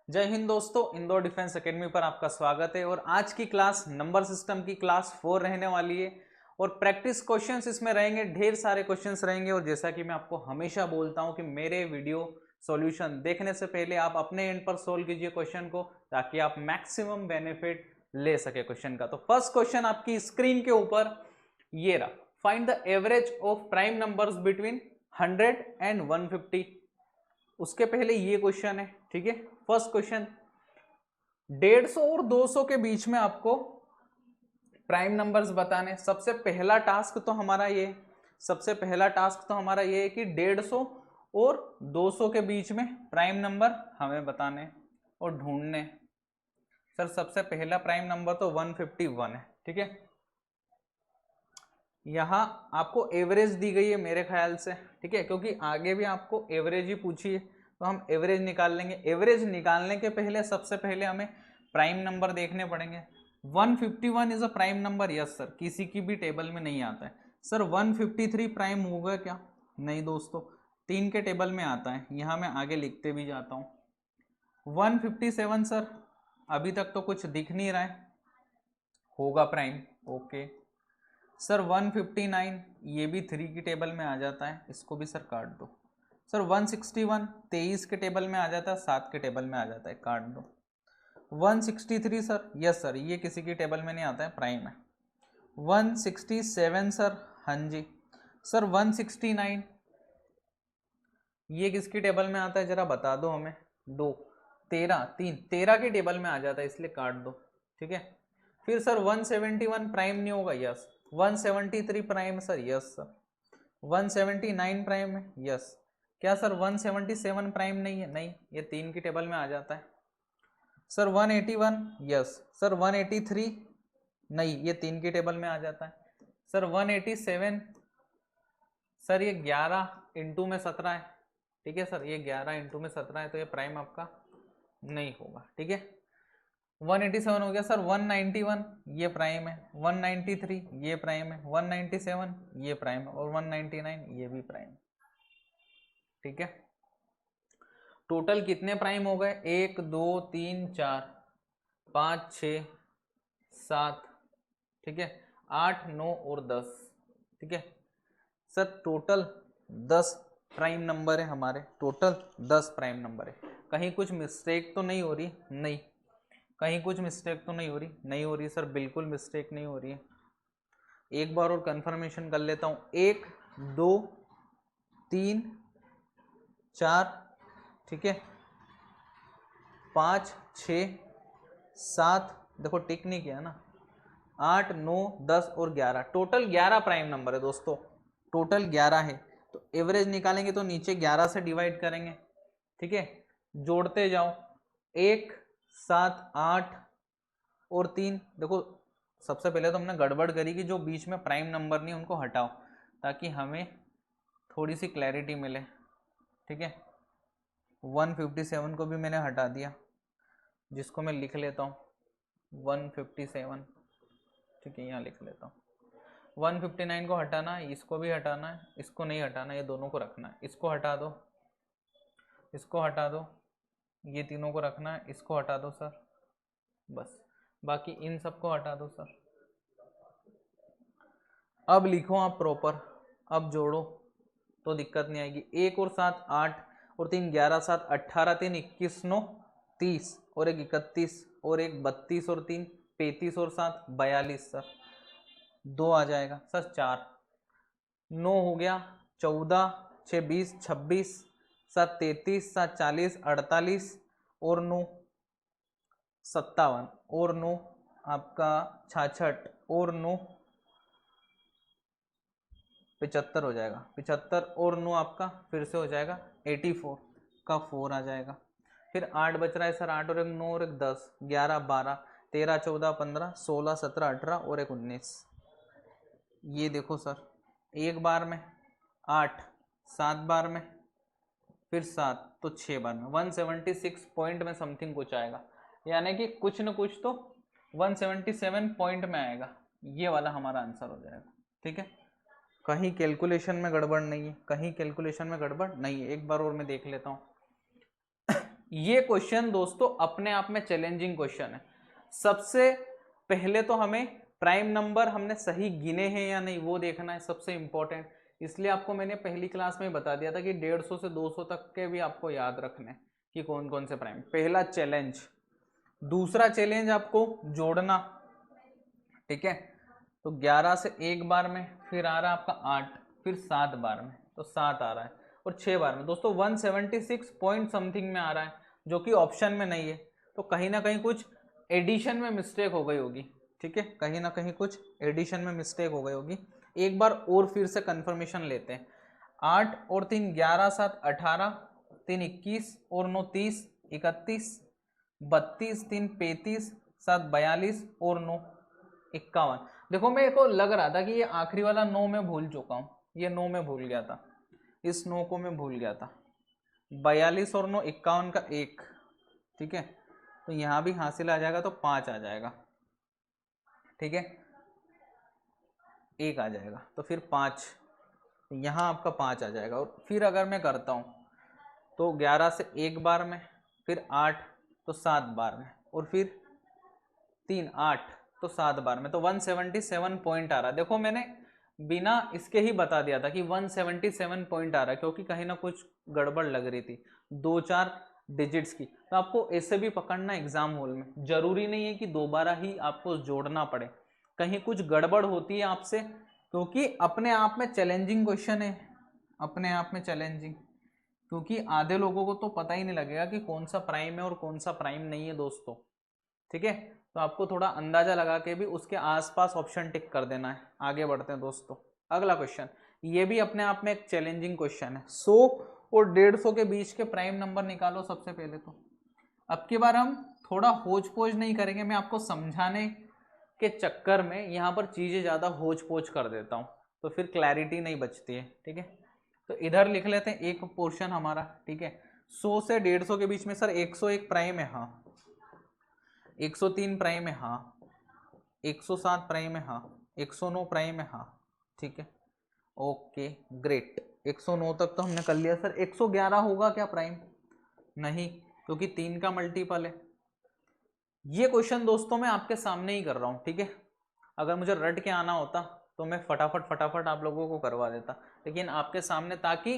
जय हिंद दोस्तों, Indore defence academy पर आपका स्वागत है। और आज की क्लास नंबर सिस्टम की क्लास 4 रहने वाली है और प्रैक्टिस क्वेश्चंस इसमें रहेंगे, ढेर सारे क्वेश्चंस रहेंगे। और जैसा कि मैं आपको हमेशा बोलता हूं कि मेरे वीडियो सॉल्यूशन देखने से पहले आप अपने एंड पर सोल्व कीजिए क्वेश्चन को, ताकि आप मैक्सिमम बेनिफिट ले सके क्वेश्चन का। तो फर्स्ट क्वेश्चन आपकी स्क्रीन के ऊपर ये रहा, find the average of prime numbers between 100 and 150। उसके पहले ये क्वेश्चन है, ठीक है। फर्स्ट क्वेश्चन, 150 और 200 के बीच में आपको प्राइम नंबर्स बताने। सबसे पहला टास्क तो हमारा ये है कि 150 और 200 के बीच में प्राइम नंबर हमें बताने और ढूंढने। सर सबसे पहला प्राइम नंबर तो 151 है, ठीक है। यहां आपको एवरेज दी गई है मेरे ख्याल से, ठीक है, क्योंकि आगे भी आपको एवरेज ही पूछी है, तो हम एवरेज निकाल लेंगे। एवरेज निकालने के पहले सबसे पहले हमें प्राइम नंबर देखने पड़ेंगे। 151 is a prime number, yes sir, किसी की भी टेबल में नहीं आता है। सर 153 प्राइम होगा क्या? नहीं दोस्तों, 3 के टेबल में आता है। यहां मैं आगे लिखते भी जाता हूं। 157 सर अभी तक तो कुछ दिख नहीं रहा है, होगा प्राइम, ओके। सर 159 ये भी 3 की टेबल में आ जाता है, इसको भी सर काट दो। सर 161 23 के टेबल में आ जाता है, 7 के टेबल में आ जाता है, काट दो। 163 सर, यस सर, ये किसी की टेबल में नहीं आता है, प्राइम है। 167 सर, हाँ जी। सर 169 ये किसकी टेबल में आता है, जरा बता दो हमें। 2 13 की टेबल में आ जाता है, इसलिए काट दो, ठीक है। फिर सर 171 प्राइम नहीं होगा, yes. 173 prime sir, yes sir. 179 prime है, यस। क्या सर 177 प्राइम नहीं है? नहीं, ये 3 की टेबल में आ जाता है। Sir 181, yes. सर 183 नहीं, ये 3 की टेबल में आ जाता है। सर 187 सर ये 11 इंटू में 17 है, ठीक है सर, ये 11 इंटू में 17 है, तो ये प्राइम आपका नहीं होगा, ठीक है। 187 हो गया सर। 191 ये प्राइम है, 193 ये प्राइम है, 197 ये प्राइम है, और 199 ये भी प्राइम, ठीक है। टोटल कितने प्राइम हो गए? 1 2 3 4 5 6 7, ठीक है, 8 9 और 10, ठीक है सर। टोटल 10 प्राइम नंबर है हमारे, टोटल 10 प्राइम नंबर है। कहीं कुछ मिस्टेक तो नहीं हो रही? नहीं, कहीं कुछ मिस्टेक तो नहीं हो रही सर, बिल्कुल मिस्टेक नहीं हो रही है। एक बार और कंफर्मेशन कर लेता हूं। 1 2 3 4, ठीक है, 5 6 7, देखो टिक नहीं किया ना, 8 9 10 और 11, टोटल 11 प्राइम नंबर है दोस्तों, टोटल 11 है। तो एवरेज निकालेंगे तो नीचे 11 से डिवाइड करेंगे, ठीक है, जोड़ते जाओ। 1 7 8 और 3, देखो सबसे पहले तो हमने गड़बड़ करी कि जो बीच में प्राइम नंबर नहीं उनको हटाओ, ताकि हमें थोड़ी सी क्लैरिटी मिले, ठीक है। 157 को भी मैंने हटा दिया, जिसको मैं लिख लेता हूँ 157, ठीक है, यहाँ लिख लेता हूँ। 159 को हटाना है, इसको भी हटाना है, इसको नहीं हटाना, ये दोनों को रखना है। इसको हटा दो, इसको हटा दो, ये तीनों को रखना है, इसको हटा दो सर, बस। बाकी इन सबको हटा दो सर। अब लिखो आप प्रॉपर, अब जोड़ो तो दिक्कत नहीं आएगी। 1 और 7 8 और 3 11, 7 18, 3 21 9 30 और 1 31 और 1 32 और 3 35 और 7 42 सर। 2 आ जाएगा सर, 4 9 हो गया, 14 6 20 26 7 33 7 40 48 और 9 57 और 9 आपका 66 और 9 75 हो जाएगा। 75 और 9 आपका फिर से हो जाएगा 84 का 4 आ जाएगा। फिर 8 बच रहा है सर, 8 और 1 9 और 1 10 11 12 13 14 15 16 17 18 और 1 19। ये देखो सर, एक बार में 8, 7 बार में, फिर 7, तो 6 बार में 176 पॉइंट में समथिंग कुछ आएगा, यानी कि कुछ न कुछ तो 177 पॉइंट में आएगा। ये वाला हमारा आंसर हो जाएगा, ठीक है। कहीं कैलकुलेशन में गड़बड़ नहीं है, कहीं कैलकुलेशन में गड़बड़ नहीं है। एक बार और मैं देख लेता हूँ। ये क्वेश्चन दोस्तों अपने आप में चैलेंजिंग क्वेश्चन है। सबसे पहले तो हमें प्राइम नंबर हमने सही गिने हैं या नहीं वो देखना है, सबसे इंपॉर्टेंट। इसलिए आपको मैंने पहली क्लास में बता दिया था कि 150 से 200 तक के भी आपको याद रखने कि कौन कौन से प्राइम। पहला चैलेंज। दूसरा चैलेंज आपको जोड़ना, ठीक है। तो 11 से एक बार में, फिर आ रहा है आपका 8, फिर 7 बार में, तो 7 आ रहा है, और 6 बार में दोस्तों 176 पॉइंट समथिंग में आ रहा है, जो कि ऑप्शन में नहीं है। तो कहीं ना कहीं कुछ एडिशन में मिस्टेक हो गई होगी, ठीक है, कहीं ना कहीं कुछ एडिशन में मिस्टेक हो गई होगी। एक बार और फिर से कंफर्मेशन लेते हैं। 8 और 3 11, 7 18, 3 21 और 9 30, 31, 32, 3 35, 7 42 और 9 51। देखो मेरे को लग रहा था कि ये आखिरी वाला 9 में भूल चुका हूँ, ये 9 में भूल गया था, इस 9 को मैं भूल गया था। 42 और 9 51 का 1, ठीक है। तो यहाँ भी हासिल आ जाएगा तो 5 आ जाएगा, ठीक है, 1 आ जाएगा तो फिर 5, यहाँ आपका 5 आ जाएगा। और फिर अगर मैं करता हूँ तो 11 से एक बार में, फिर 8 तो 7 बार में, और फिर 3 8 तो 7 बार में, तो 177 पॉइंट आ रहा है। देखो मैंने बिना इसके ही बता दिया था कि 177 पॉइंट आ रहा है, क्योंकि कहीं ना कुछ गड़बड़ लग रही थी 2-4 डिजिट्स की। तो आपको ऐसे भी पकड़ना एग्जाम हॉल में, जरूरी नहीं है कि दोबारा ही आपको जोड़ना पड़े, कहीं कुछ गड़बड़ होती है आपसे, क्योंकि अपने आप में चैलेंजिंग क्वेश्चन है, अपने आप में चैलेंजिंग, क्योंकि आधे लोगों को तो पता ही नहीं लगेगा कि कौन सा प्राइम है और कौन सा प्राइम नहीं है दोस्तों, ठीक है। तो आपको थोड़ा अंदाजा लगा के भी उसके आसपास ऑप्शन टिक कर देना है। आगे बढ़ते हैं दोस्तों, अगला क्वेश्चन, ये भी अपने आप में एक चैलेंजिंग क्वेश्चन है। 100 और 150 के बीच के प्राइम नंबर निकालो सबसे पहले तो। अब की बार हम थोड़ा होच पोच नहीं करेंगे, मैं आपको समझाने के चक्कर में यहाँ पर चीजें ज्यादा होच पोच कर देता हूँ, तो फिर क्लैरिटी नहीं बचती है, ठीक है। तो इधर लिख लेते हैं एक पोर्शन हमारा, ठीक है। 100 से 150 के बीच में सर 101 प्राइम है, हाँ। 103 प्राइम है, हाँ। 107 प्राइम है, हाँ। 109 प्राइम है, हाँ, ठीक है, ओके ग्रेट। 109 तक तो हमने कर लिया। सर 111 होगा क्या प्राइम? नहीं, क्योंकि 3 का मल्टीपल है। ये क्वेश्चन दोस्तों मैं आपके सामने ही कर रहा हूँ, ठीक है। अगर मुझे रट के आना होता तो मैं फटाफट फटाफट आप लोगों को करवा देता, लेकिन आपके सामने, ताकि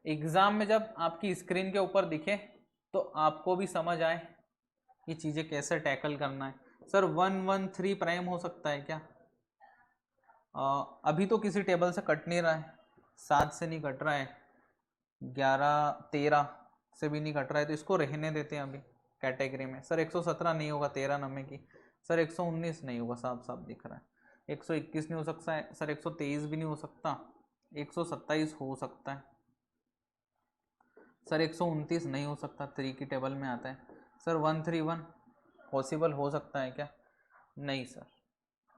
एग्जाम में जब आपकी स्क्रीन के ऊपर दिखे तो आपको भी समझ आए कि चीजें कैसे टैकल करना है। सर 113 प्राइम हो सकता है क्या? अभी तो किसी टेबल से कट नहीं रहा है, 7 से नहीं कट रहा है, 11 13 से भी नहीं कट रहा है, तो इसको रहने देते हैं अभी कैटेगरी में। सर 117 नहीं होगा 13 नंबर की। सर 119 नहीं होगा, साफ साफ दिख रहा है। 121 नहीं हो सकता है सर, 123 भी नहीं हो सकता, 127 हो सकता है सर, 129 नहीं हो सकता, 3 की टेबल में आता है। सर 131 पॉसिबल हो सकता है क्या? नहीं सर,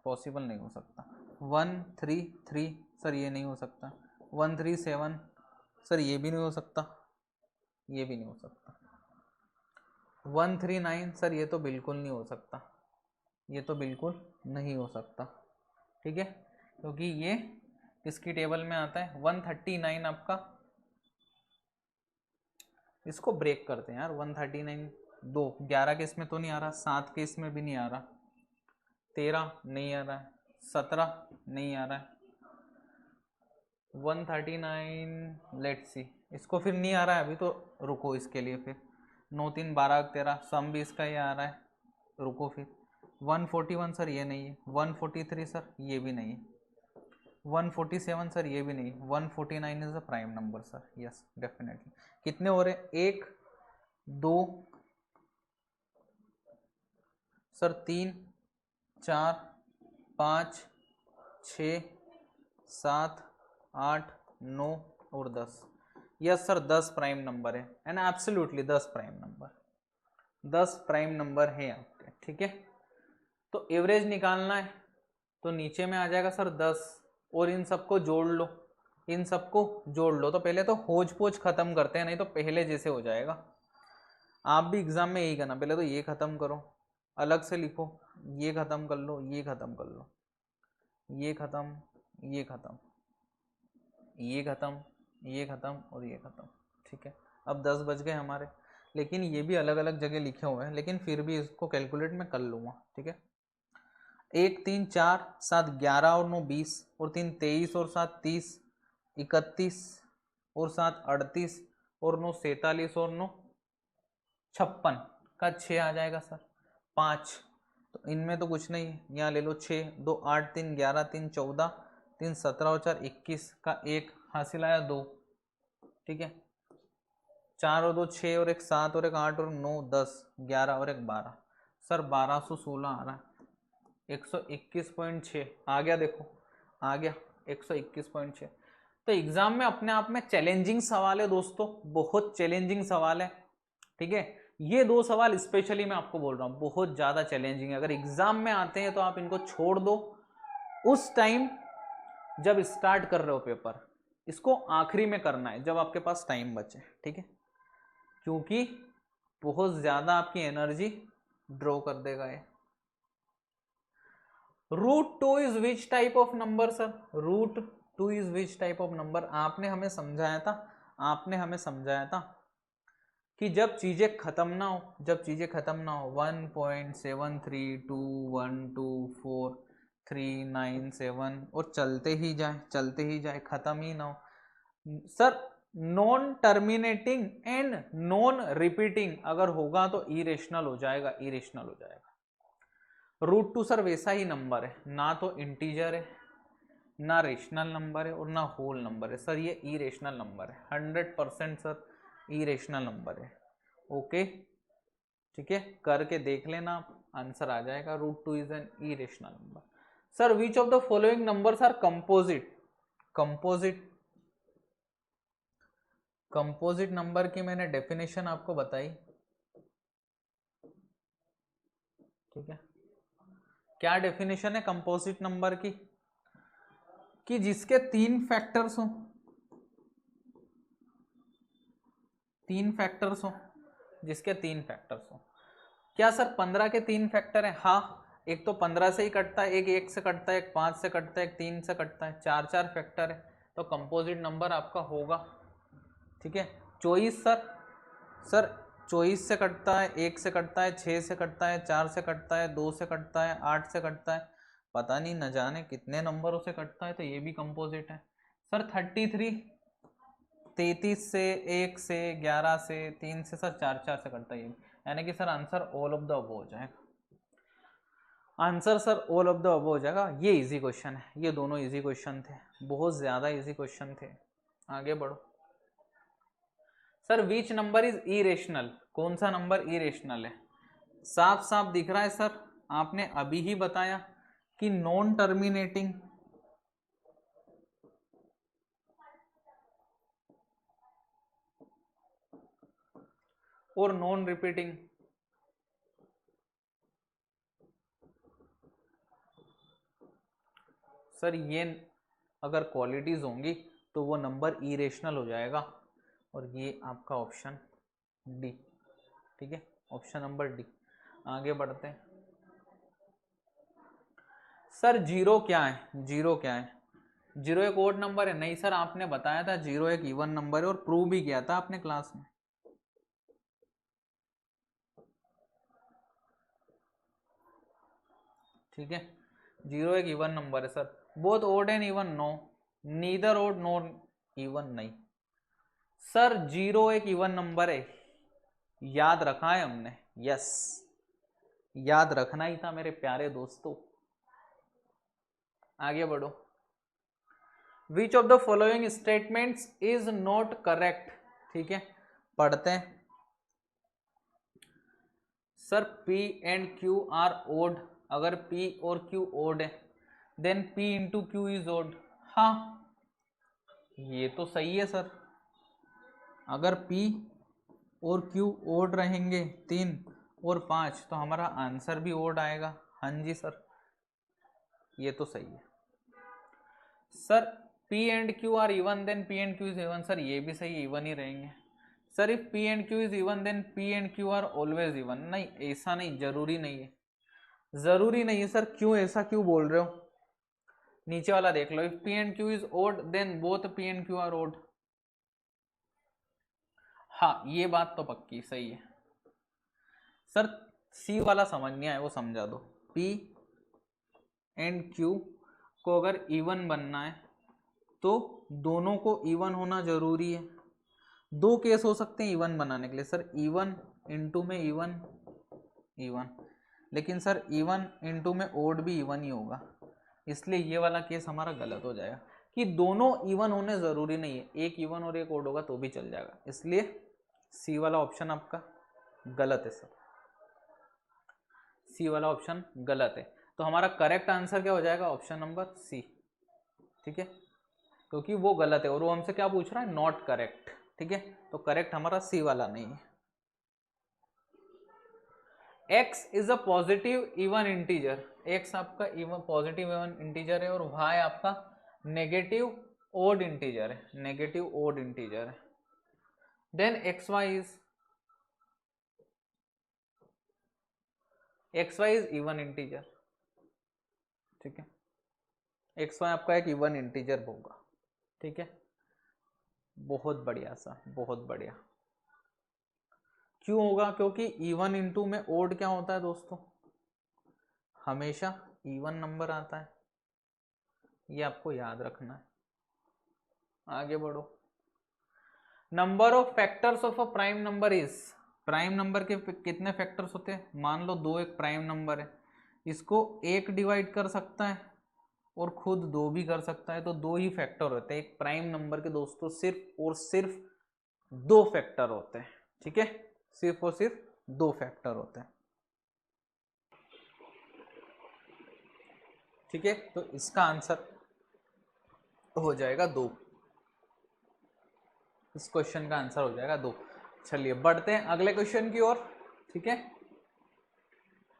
पॉसिबल नहीं हो सकता। 133 सर ये नहीं हो सकता। 137 सर ये भी नहीं हो सकता, ये भी नहीं हो सकता। 139 सर ये तो बिल्कुल नहीं हो सकता, ये तो बिल्कुल नहीं हो सकता, ठीक है, क्योंकि ये किसकी टेबल में आता है? 139 आपका, इसको ब्रेक करते हैं यार। 139 दो 11 के इसमें तो नहीं आ रहा, 7 के इसमें भी नहीं आ रहा, 13 नहीं आ रहा है, 17 नहीं आ रहा है, 139 लेट्स सी, इसको फिर नहीं आ रहा है अभी तो रुको, इसके लिए फिर 9 3 12 13 सम भी इसका ये आ रहा है, रुको फिर 141 सर ये नहीं है, 143 सर ये भी नहीं है, 147 सर ये भी नहीं, 149 is a prime number sir, yes definitely. कितने हो रहे? 1 2 सर 3 4 5 6 7 8 9 और 10, यस सर 10 प्राइम नंबर है, and absolutely 10 prime number, 10 prime number है आपके, ठीक है। तो एवरेज निकालना है तो नीचे में आ जाएगा सर 10, और इन सबको जोड़ लो, इन सबको जोड़ लो। तो पहले तो होज पोज खत्म करते हैं, नहीं तो पहले जैसे हो जाएगा। आप भी एग्जाम में यही करना, पहले तो ये खत्म करो, अलग से लिखो, ये खत्म कर लो, ये खत्म कर लो, ये खत्म, ये खत्म, ये खत्म, ये खत्म और ये खत्म, ठीक है। अब 10 बज गए हमारे, लेकिन ये भी अलग अलग जगह लिखे हुए हैं, लेकिन फिर भी इसको कैलकुलेट मैं कर लूँगा, ठीक है। 1 3 4 7 11 और 9 20 और 3 23 और 7 30 31 और 7 38 और 9 47 और 9 56 का 6 आ जाएगा सर 5। तो इनमें तो कुछ नहीं है, यहाँ ले लो 6 2 8 3 11 3 14 3 17 और 4 21 का 1 हासिल आया 2, ठीक है। 4 और 2 6 और 1 7 और 1 8 और 9 10 11 और 1 12 सर 1216 आ रहा है। 121.6 आ गया, देखो आ गया 121.6। तो एग्जाम में अपने आप में चैलेंजिंग सवाल है दोस्तों, बहुत चैलेंजिंग सवाल है, ठीक है। ये 2 सवाल स्पेशली मैं आपको बोल रहा हूँ बहुत ज्यादा चैलेंजिंग है। अगर एग्जाम में आते हैं तो आप इनको छोड़ दो उस टाइम जब स्टार्ट कर रहे हो पेपर, इसको आखिरी में करना है जब आपके पास टाइम बचे, ठीक है, क्योंकि बहुत ज्यादा आपकी एनर्जी ड्रॉ कर देगा ये। √2 is which type of number sir? √2 is which type of number? आपने हमें समझाया था कि जब चीजें खत्म ना हो, 1.73212439 और चलते ही जाए, खत्म ही ना हो sir. Non terminating and non repeating अगर होगा तो इरेशनल हो जाएगा। √2 सर वैसा ही नंबर है, ना तो इंटीजर है, ना रेशनल नंबर है और ना होल नंबर है सर, ये इरेशनल नंबर है 100% सर, इरेशनल नंबर है। ओके, ठीक है, करके देख लेना, आंसर आ जाएगा। √2 is an irrational number. Sir which of the following numbers are composite number की मैंने डेफिनेशन आपको बताई, ठीक है। क्या डेफिनेशन है कंपोजिट नंबर की? कि जिसके 3 फैक्टर्स हो, जिसके 3 फैक्टर्स हो। क्या सर 15 के 3 फैक्टर है? हाँ, एक तो 15 से ही कटता है, एक 1 से कटता है, एक 5 से कटता है, एक 3 से कटता है, 4 फैक्टर है, तो कंपोजिट नंबर आपका होगा, ठीक है। 24 सर 24 से कटता है, 1 से कटता है, 6 से कटता है, 4 से कटता है, 2 से कटता है, 8 से कटता है, पता नहीं न जाने कितने नंबरों से कटता है, तो ये भी कंपोजिट है। सर 33 33 से, 1 से, 11 से, 3 से सर 4 से कटता है, यानी कि sir answer all of the above हो जाएगा। Answer sir all of the above हो जाएगा। ये इजी क्वेश्चन है, ये दोनों इजी क्वेश्चन थे, बहुत ज्यादा इजी क्वेश्चन थे। आगे बढ़ो sir. Which number is irrational? कौन सा नंबर इरेशनल है? साफ साफ दिख रहा है सर, आपने अभी ही बताया कि नॉन टर्मिनेटिंग और नॉन रिपीटिंग। सर ये अगर क्वालिटीज होंगी तो वो नंबर इरेशनल हो जाएगा, और ये आपका ऑप्शन डी, ठीक है, ऑप्शन नंबर डी। आगे बढ़ते हैं सर। जीरो क्या है? जीरो एक ओड नंबर है? नहीं सर, आपने बताया था जीरो एक इवन नंबर है और प्रूव भी किया था आपने क्लास में। ठीक है, जीरो एक इवन नंबर है sir. Both odd and even? No, neither odd nor even नहीं सर, जीरो एक इवन नंबर है, याद रखा है हमने, यस, याद रखना ही था मेरे प्यारे दोस्तों। आगे बढ़ो। Which of the following statements is not correct? ठीक है, पढ़ते हैं sir. P and Q are odd, अगर P और Q ओड है then P into Q is odd. हाँ, ये तो सही है सर, अगर P और Q ओड रहेंगे 3 और 5 तो हमारा आंसर भी ओड आएगा। हाँ जी सर, ये तो सही है sir. P and Q are even then P and Q is even, sir ये भी सही, इवन ही रहेंगे sir. If P and Q is even then P and Q are always even. नहीं, ऐसा नहीं, जरूरी नहीं है, जरूरी नहीं है सर। क्यों ऐसा क्यों बोल रहे हो? नीचे वाला देख लो। If P and Q is odd then both P and Q are odd. हाँ ये बात तो पक्की सही है सर। सी वाला समझ नहीं आया वो समझा दो। पी एंड क्यू को अगर इवन बनना है तो दोनों को इवन होना जरूरी है। दो केस हो सकते हैं इवन बनाने के लिए सर, इवन इंटू में इवन इवन, लेकिन सर इवन इंटू में ओड भी इवन ही होगा, इसलिए ये वाला केस हमारा गलत हो जाएगा कि दोनों इवन होने जरूरी नहीं है, एक इवन और एक ओड होगा तो भी चल जाएगा, इसलिए सी वाला ऑप्शन आपका गलत है सर। सी वाला ऑप्शन गलत है, तो हमारा करेक्ट आंसर क्या हो जाएगा, ऑप्शन नंबर सी। ठीक है, क्योंकि वो गलत है और वो हमसे क्या पूछ रहा है, नॉट करेक्ट। ठीक है, तो करेक्ट हमारा सी वाला नहीं है। x is a positive even integer, x आपका इवन पॉजिटिव इवन इंटीजर है और y आपका नेगेटिव ओड इंटीजर है, नेगेटिव ओड इंटीजर है। Then xy is even integer. ठीक है, xy आपका एक इवन इंटीजर होगा। ठीक है, बहुत बढ़िया सा, बहुत बढ़िया। क्यों होगा, क्योंकि इवन इंटू में ओड क्या होता है दोस्तों, हमेशा इवन नंबर आता है, ये आपको याद रखना है। आगे बढ़ो। Number of factors of a prime number is, prime number के कितने फैक्टर्स होते हैं, मान लो दो एक प्राइम नंबर है, इसको एक डिवाइड कर सकता है और खुद दो भी कर सकता है, तो दो ही फैक्टर होते हैं एक प्राइम नंबर के दोस्तों, सिर्फ और सिर्फ दो फैक्टर होते हैं। ठीक है, सिर्फ और सिर्फ दो फैक्टर होते हैं। ठीक है, तो इसका आंसर हो जाएगा दो, इस क्वेश्चन का आंसर हो जाएगा दो। चलिए बढ़ते हैं अगले क्वेश्चन की ओर। ठीक है,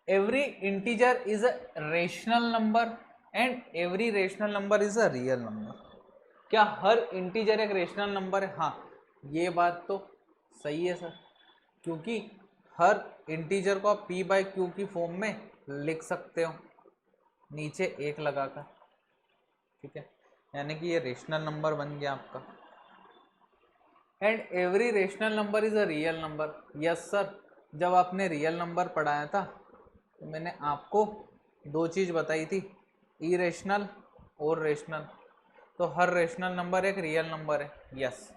every integer is a rational number and every rational number is a real number. क्या हर इंटीजर एक रेशनल नंबर है, हाँ ये बात तो सही है सर, क्योंकि हर इंटीजर को आप p बाई क्यू की फॉर्म में लिख सकते हो नीचे एक लगाकर। ठीक है, यानी कि ये रेशनल नंबर बन गया आपका। And every rational number is a real number. Yes sir, जब आपने रियल नंबर पढ़ाया था तो मैंने आपको दो चीज़ बताई थी, इरेशनल और रेशनल, तो हर रेशनल नंबर एक रियल नंबर है। यस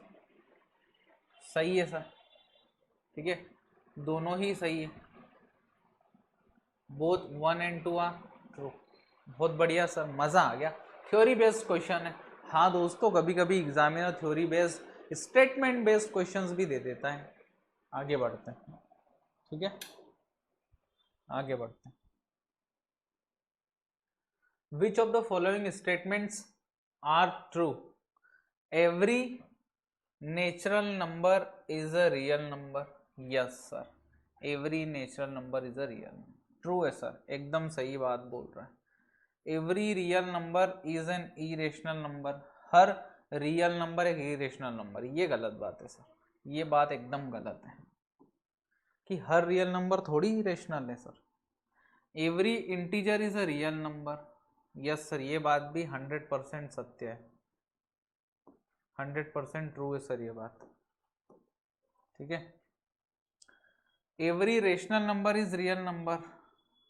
सही है सर। ठीक है, दोनों ही सही है, बोथ 1 and 2 आर ट्रू। बहुत बढ़िया सर, मज़ा आ गया। थ्योरी बेस्ड क्वेश्चन है, हाँ दोस्तों कभी कभी examiner theory based statement based questions भी दे देता है। आगे बढ़ते हैं। ठीक है, आगे बढ़ते हैं। Which of the following statements are true, every natural number is a real number. Yes sir, every natural number is a real number, true है सर, एकदम सही बात बोल रहा है। Every real number is an irrational number, हर real number एक irrational number, ये गलत बात है सर, ये बात एकदम गलत है कि हर रियल नंबर थोड़ी इरेशनल है sir. Every integer is a real number, yes sir ये बात भी 100% सत्य है, 100% ट्रू है सर ये बात। ठीक है, every rational number is real number,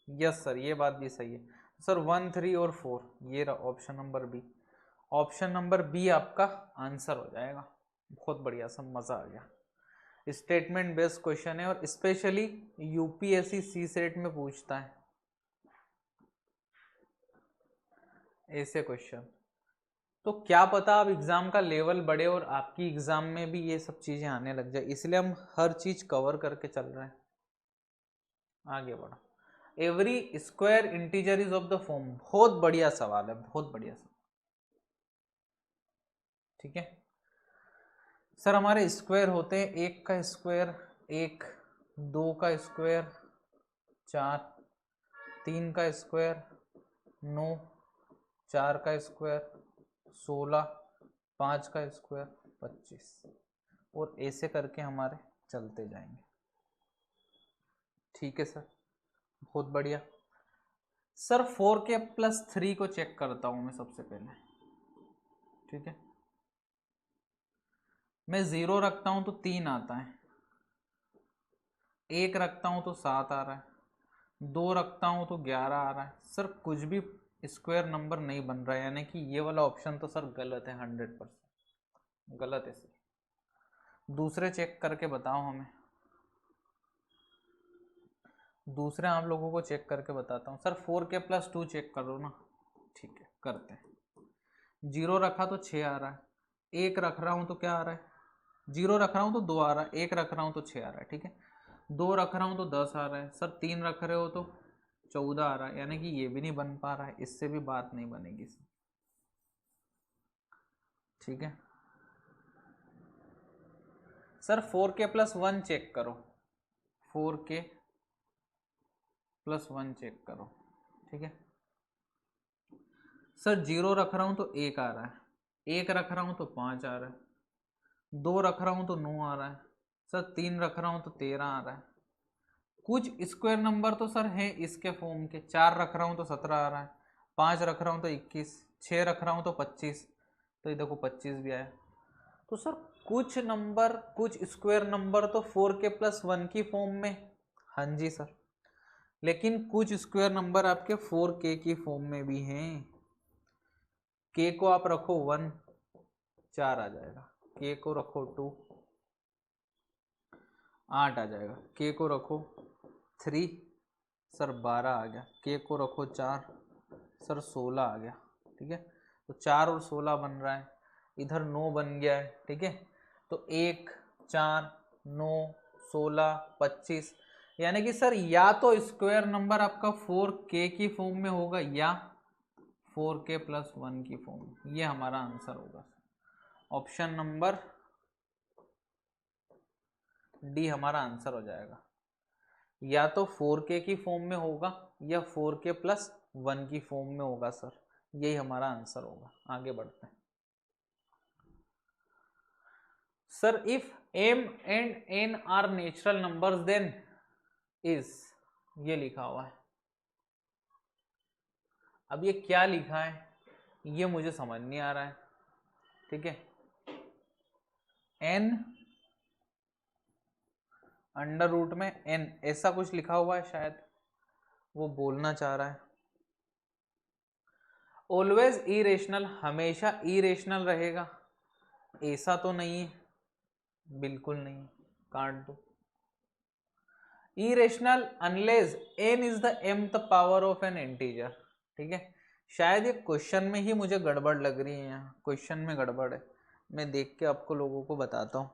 yes sir ये बात भी सही है सर। 1, 3 और 4, ये रहा option number B, option number B आपका आंसर हो जाएगा। बहुत बढ़िया, सब मजा आ गया। स्टेटमेंट बेस्ड क्वेश्चन है और स्पेशली यूपीएससी सी सेट में पूछता है ऐसे क्वेश्चन, तो क्या पता आप एग्जाम का लेवल बढ़े और आपकी एग्जाम में भी ये सब चीजें आने लग जाए, इसलिए हम हर चीज कवर करके चल रहे हैं। आगे बढ़ो। Every square integer is of the form, बहुत बढ़िया सवाल है, बहुत बढ़िया सवाल। ठीक है सर, हमारे स्क्वायर होते हैं एक का स्क्वायर एक, दो का स्क्वायर 4, 3 का स्क्वायर 9, 4 का स्क्वायर 16, 5 का स्क्वायर 25, और ऐसे करके हमारे चलते जाएंगे। ठीक है सर, बहुत बढ़िया सर। 4 के प्लस 3 को चेक करता हूं मैं सबसे पहले। ठीक है, मैं 0 रखता हूं तो 3 आता है, 1 रखता हूँ तो 7 आ रहा है, 2 रखता हूँ तो 11 आ रहा है। सर कुछ भी स्क्वायर नंबर नहीं बन रहा है, यानी कि ये वाला ऑप्शन तो सर गलत है, 100% गलत है सर। दूसरे चेक करके बताओ हमें, दूसरे आप लोगों को चेक करके बताता हूँ। सर 4k+2 चेक करो ना, ठीक है करते हैं। 0 रखा तो 6 आ रहा है, 1 रख रहा हूँ तो क्या आ रहा है, 0 रख रहा हूँ तो 2 आ रहा है, 1 रख रहा हूँ तो 6 आ रहा है, ठीक है। 2 रख रहा हूँ तो 10 आ रहा है। सर 3 रख रहे हो तो 14 आ रहा है, यानी कि ये भी नहीं बन पा रहा है, इससे भी बात नहीं बनेगी सर, ठीक है। सर 4k+1 चेक करो, 4k+1 चेक करो, ठीक है। सर 0 रख रहा हूँ तो 1 आ रहा है, 1 रख रहा हूँ तो 5 आ रहा है, 2 रख रहा हूँ तो 9 आ रहा है। सर 3 रख रहा हूँ तो 13 आ रहा है। कुछ स्क्वायर नंबर तो सर है इसके फॉर्म के, 4 रख रहा हूँ तो 17 आ रहा है, 5 रख रहा हूँ तो 21, 6 रख रहा हूँ तो 25, तो ये देखो 25 भी आया। तो सर कुछ नंबर, कुछ स्क्वायर नंबर तो 4k+1 की फॉर्म में, हाँ जी सर, लेकिन कुछ स्क्वायर नंबर आपके 4k की फॉर्म में भी हैं। k को आप रखो 1, 4 आ जाएगा, k को रखो 2, 8 आ जाएगा, k को रखो 3, सर 12 आ गया, k को रखो 4, सर 16 आ गया, ठीक है। तो 4 और 16 बन रहा है, इधर 9 बन गया है, ठीक है। तो 1, 4, 9, 16, 25, यानी कि सर या तो स्क्वायर नंबर आपका 4k की फॉर्म में होगा या 4k+1 की फॉर्म में, ये हमारा आंसर होगा। ऑप्शन नंबर डी हमारा आंसर हो जाएगा, या तो 4k की फॉर्म में होगा या 4k+1 की फॉर्म में होगा सर, यही हमारा आंसर होगा। आगे बढ़ते हैं। Sir if m and n are natural numbers then is, ये लिखा हुआ है। अब ये क्या लिखा है ये मुझे समझ नहीं आ रहा है, ठीक है। n अंडर रूट में n ऐसा कुछ लिखा हुआ है, शायद वो बोलना चाह रहा है। ऑलवेज इरेशनल, हमेशा इरेशनल रहेगा, ऐसा तो नहीं है, बिल्कुल नहीं, काट दो। Irrational unless n is the mth power of N integer, ठीक है। शायद ये क्वेश्चन में ही मुझे गड़बड़ लग रही है, यहाँ क्वेश्चन में गड़बड़ है, मैं देख के आपको लोगों को बताता हूँ।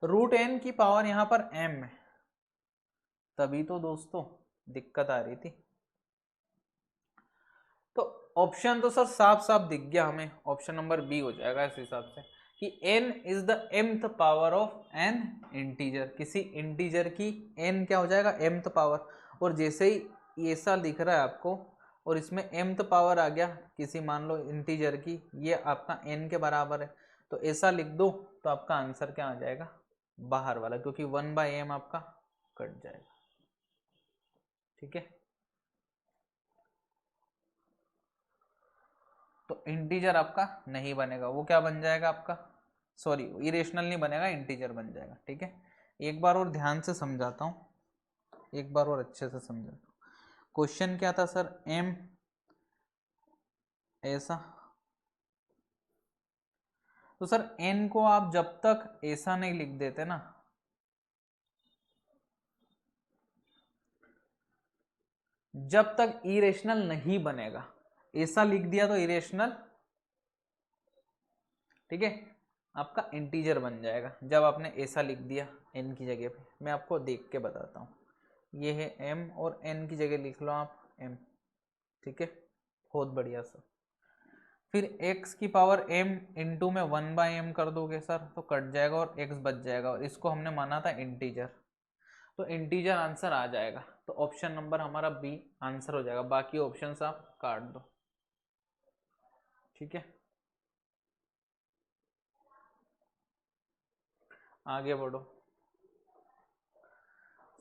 रूट n की पावर यहाँ पर m है, तभी तो दोस्तों दिक्कत आ रही थी। तो ऑप्शन तो सर साफ साफ दिख गया हमें, ऑप्शन नंबर बी हो जाएगा इस हिसाब से कि n is the mth power of N integer, किसी इंटीजर की n क्या हो जाएगा, mth पावर। और जैसे ही ऐसा दिख रहा है आपको और इसमें mth पावर आ गया किसी मान लो इंटीजर की, ये आपका n के बराबर है, तो ऐसा लिख दो तो आपका आंसर क्या आ जाएगा, बाहर वाला, क्योंकि 1/m आपका कट जाएगा, ठीक है। तो इंटीजर आपका नहीं बनेगा, वो क्या बन जाएगा आपका, सॉरी इरेशनल नहीं बनेगा, इंटीजर बन जाएगा, ठीक है। एक बार और ध्यान से समझाता हूँ, एक बार और अच्छे से समझाता हूँ। क्वेश्चन क्या था सर, m ऐसा, तो सर n को आप जब तक ऐसा नहीं लिख देते ना, जब तक इरेशनल नहीं बनेगा, ऐसा लिख दिया तो इरेशनल, ठीक है, आपका इंटीजर बन जाएगा जब आपने ऐसा लिख दिया n की जगह पे। मैं आपको देख के बताता हूँ, ये है m और n की जगह लिख लो आप m, ठीक है, बहुत बढ़िया सर। फिर x की पावर m इंटू में 1/m कर दोगे सर तो कट जाएगा और x बच जाएगा, और इसको हमने माना था इंटीजर, तो इंटीजर आंसर आ जाएगा। तो ऑप्शन नंबर हमारा बी आंसर हो जाएगा, बाकी ऑप्शंस आप काट दो। ठीक है, आगे बढ़ो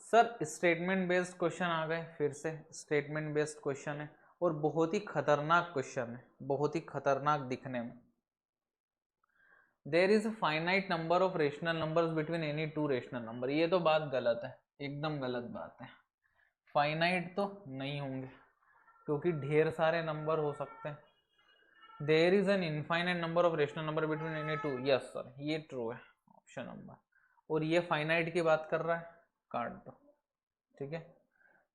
सर। स्टेटमेंट बेस्ड क्वेश्चन आ गए, फिर से स्टेटमेंट बेस्ड क्वेश्चन है और बहुत ही खतरनाक क्वेश्चन है, बहुत ही खतरनाक दिखने में। There is a finite number of rational numbers between any two rational number. ये तो बात गलत है, एकदम गलत बात है। फाइनाइट तो नहीं होंगे क्योंकि ढेर सारे नंबर हो सकते हैं। There is an infinite number of rational number between any two, yes sir ये ट्रू है ऑप्शन नंबर। और ये फाइनाइट की बात कर रहा है, काट दो। ठीक है,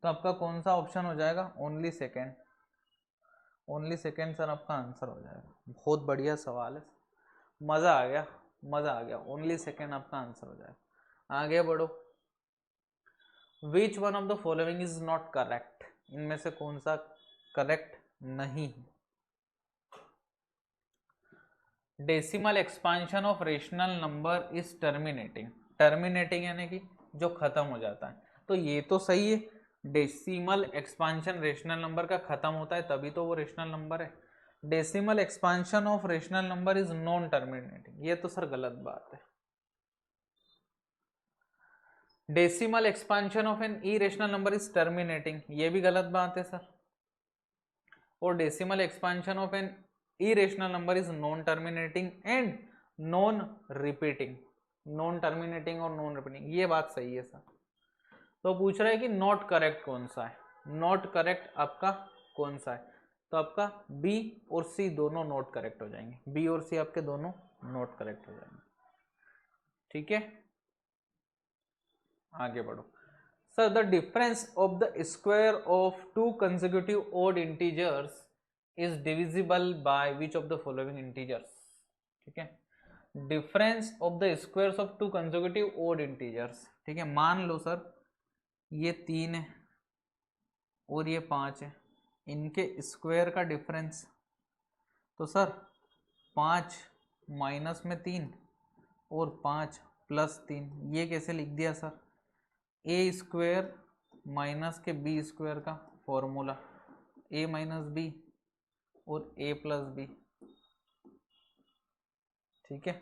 तो आपका कौन सा ऑप्शन हो जाएगा? Only second. Only second sir आपका आंसर हो जाएगा। बहुत बढ़िया सवाल है, मज़ा आ गया, मज़ा आ गया। ओनली सेकेंड आपका आंसर हो जाएगा। आगे बढ़ो। Which one of the following is not correct? इनमें से कौन सा करेक्ट नहीं है? Decimal expansion of rational number is terminating. Terminating यानी कि जो खत्म हो जाता है, तो ये तो सही है। डेसिमल एक्सपांशन रेशनल नंबर का खत्म होता है तभी तो वो रेशनल नंबर है। Decimal expansion of rational number is non terminating, ये तो सर गलत बात है। Decimal expansion of an irrational number is terminating, ये भी गलत बात है सर। और decimal expansion of an irrational number is non terminating and non repeating। Non terminating और नॉन रिपीटिंग, ये बात सही है सर। तो पूछ रहा है कि नॉट करेक्ट कौन सा है? नॉट करेक्ट आपका कौन सा है? तो आपका बी और सी दोनों नॉट करेक्ट हो जाएंगे। बी और सी आपके दोनों नॉट करेक्ट हो जाएंगे। ठीक है, आगे बढ़ो sir. The difference of the square of to consecutive odd integers is divisible by which of the following integers? ठीक है, difference of the squares of to consecutive odd integers. ठीक है, मान लो सर ये 3 है और ये 5 है, इनके स्क्वायर का डिफरेंस, तो सर 5 माइनस में 3 और 5 प्लस 3, ये कैसे लिख दिया सर? ए स्क्वायर माइनस के बी स्क्वायर का फॉर्मूला, ए माइनस बी और ए प्लस बी। ठीक है,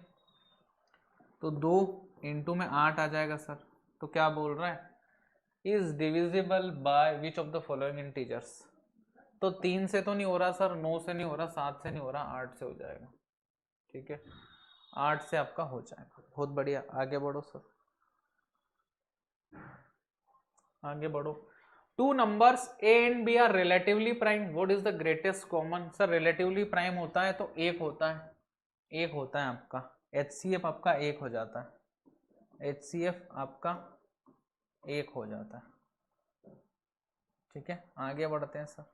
तो 2 इंटू में 8 आ जाएगा सर। तो क्या बोल रहा है? Is divisible by which of the following integers? तो 3 से तो नहीं हो रहा सर, 9 से नहीं हो रहा, 7 से नहीं हो रहा, 8 से हो जाएगा। ठीक है, 8 से आपका हो जाएगा। बहुत बढ़िया, आगे बढ़ो सर, आगे बढ़ो। Two numbers A and B are relatively prime, what is the greatest common? Sir relatively prime होता है तो एक होता है, एक होता है आपका HCF आपका एक हो जाता है, HCF आपका एक हो जाता है। ठीक है, आगे बढ़ते हैं सर।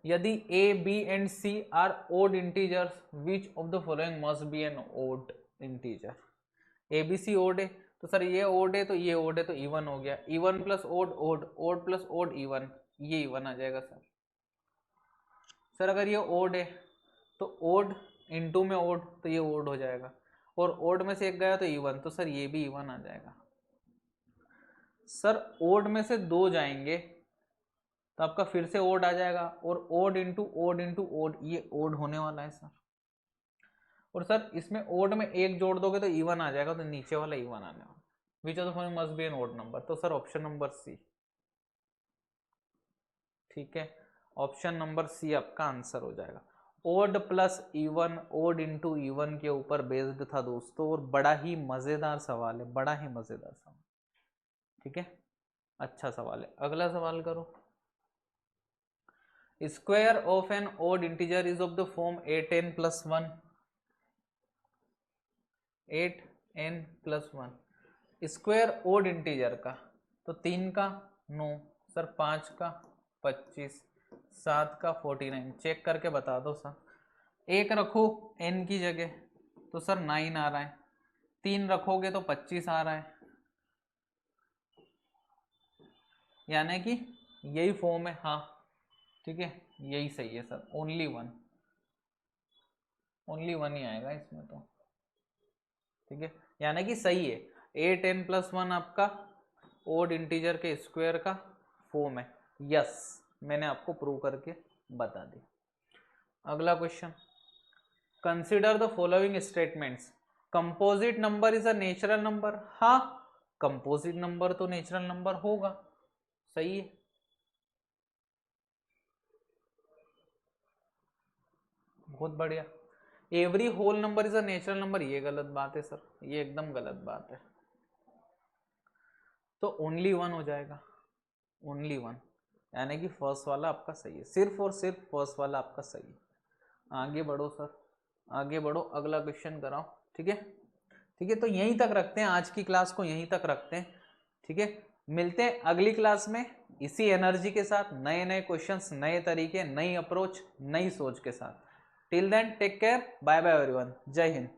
यदि A, B and C are odd integers, which of the following must be an odd integer? ABC odd है तो सर ये ओड है तो ये ओड है तो इवन हो गया। Even plus odd odd, odd plus odd even, ये इवन आ जाएगा सर। सर अगर ये ओड है तो ओड इंटू में ओड, तो ये ओड हो जाएगा। और ओड में से एक गया तो इवन, तो सर ये भी इवन आ जाएगा। सर ओड में से 2 जाएंगे तो आपका फिर से ओड आ जाएगा, और ओड इंटू ओड, ये ओड होने वाला है सर। और सर इसमें ओड में 1 जोड़ दोगे तो इवन आ जाएगा, तो नीचे वाला इवन आने वाला। Which of the following must be an odd number? तो सर ऑप्शन नंबर सी। ठीक है, ऑप्शन नंबर सी आपका आंसर हो जाएगा। Odd plus even, odd into even के ऊपर बेस्ड था दोस्तों, और बड़ा ही मजेदार सवाल है, बड़ा ही मजेदार सवाल। ठीक है, अच्छा सवाल है। अगला सवाल करो। Square of an odd integer is of the form 8n plus 1, 8n plus 1। Square odd integer का, तो 3 का 9 सर, 5 का 25, 7 का 49। चेक करके बता दो सर। 1 रखो n की जगह तो सर 9 आ रहा है, 3 रखोगे तो 25 आ रहा है, यानी कि यही फॉर्म है। हाँ ठीक है, यही सही है सर। ओनली वन ही आएगा इसमें तो। ठीक है, यानी कि सही है। 8n प्लस 1 आपका ओड इंटीजर के स्क्वायर का फॉर्म है। यस, मैंने आपको प्रूव करके बता दी। अगला question, consider the following statements. Composite number is a natural number. हाँ, कंपोजिट नंबर तो नेचुरल नंबर होगा, सही है। बहुत बढ़िया। Every whole number is a natural number, ये गलत बात है सर, ये एकदम गलत बात है। तो ओनली वन हो जाएगा, ओनली वन, यानी कि फर्स्ट वाला आपका सही है, सिर्फ और सिर्फ फर्स्ट वाला आपका सही है। आगे बढ़ो सर, आगे बढ़ो, अगला क्वेश्चन कराओ। ठीक है, ठीक है, तो यहीं तक रखते हैं, आज की क्लास को यहीं तक रखते हैं। ठीक है, मिलते हैं अगली क्लास में इसी एनर्जी के साथ, नए नए क्वेश्चंस, नए तरीके, नई अप्रोच, नई सोच के साथ। Till then take care, bye bye everyone, जय हिंद।